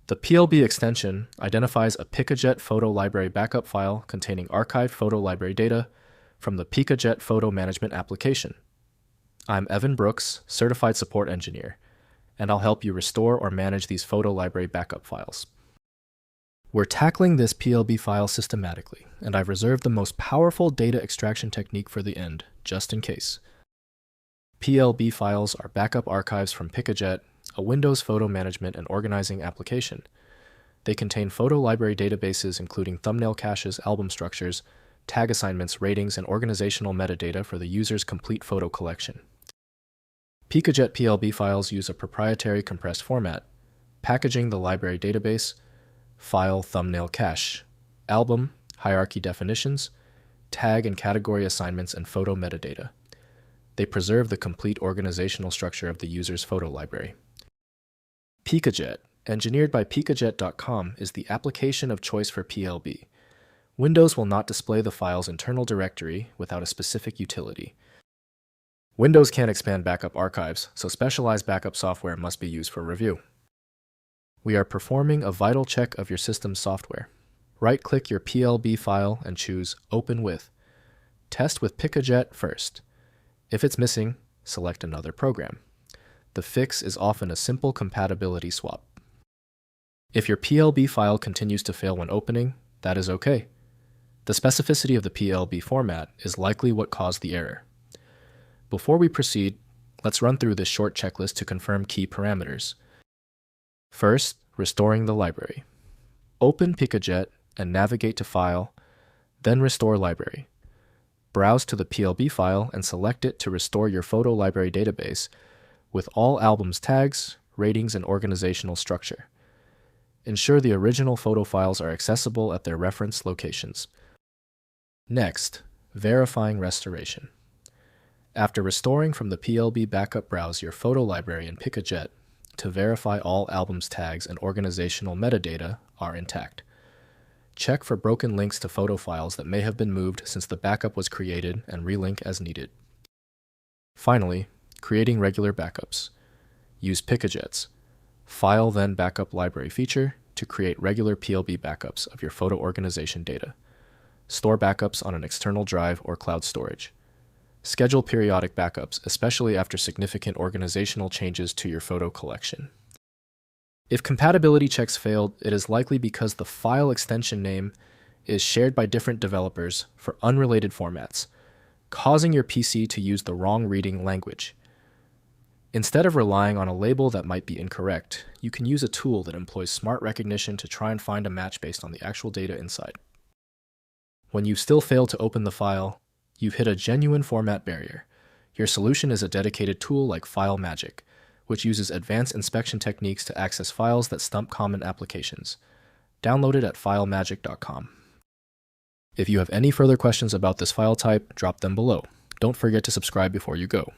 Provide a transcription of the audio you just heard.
The PLB extension identifies a PicaJet photo library backup file containing archived photo library data from the PicaJet Photo Management application. I'm Evan Brooks, Certified Support Engineer, and I'll help you restore or manage these photo library backup files. We're tackling this PLB file systematically, and I've reserved the most powerful data extraction technique for the end, just in case. PLB files are backup archives from PicaJet, a Windows photo management and organizing application. They contain photo library databases including thumbnail caches, album structures, tag assignments, ratings, and organizational metadata for the user's complete photo collection. PicaJet PLB files use a proprietary compressed format, packaging the library database, file thumbnail cache, album, hierarchy definitions, tag and category assignments, and photo metadata. They preserve the complete organizational structure of the user's photo library. PicaJet, engineered by PicaJet.com, is the application of choice for PLB. Windows will not display the file's internal directory without a specific utility. Windows can't expand backup archives, so specialized backup software must be used for review. We are performing a vital check of your system's software. Right-click your PLB file and choose Open With. Test with PicaJet first. If it's missing, select another program. The fix is often a simple compatibility swap. If your PLB file continues to fail when opening, that is okay. The specificity of the PLB format is likely what caused the error. Before we proceed, let's run through this short checklist to confirm key parameters. First, restoring the library. Open PicaJet and navigate to File, then Restore Library. Browse to the PLB file and select it to restore your photo library database with all albums tags, ratings, and organizational structure. Ensure the original photo files are accessible at their reference locations. Next, verifying restoration. After restoring from the PLB backup, browse your photo library in PicaJet to verify all albums tags and organizational metadata are intact. Check for broken links to photo files that may have been moved since the backup was created and relink as needed. Finally, creating regular backups. Use PicaJet's File Then Backup Library feature to create regular PLB backups of your photo organization data. Store backups on an external drive or cloud storage. Schedule periodic backups, especially after significant organizational changes to your photo collection. If compatibility checks failed, it is likely because the file extension name is shared by different developers for unrelated formats, causing your PC to use the wrong reading language. Instead of relying on a label that might be incorrect, you can use a tool that employs smart recognition to try and find a match based on the actual data inside. When you still fail to open the file, you've hit a genuine format barrier. Your solution is a dedicated tool like File Magic, which uses advanced inspection techniques to access files that stump common applications. Download it at filemagic.com. If you have any further questions about this file type, drop them below. Don't forget to subscribe before you go.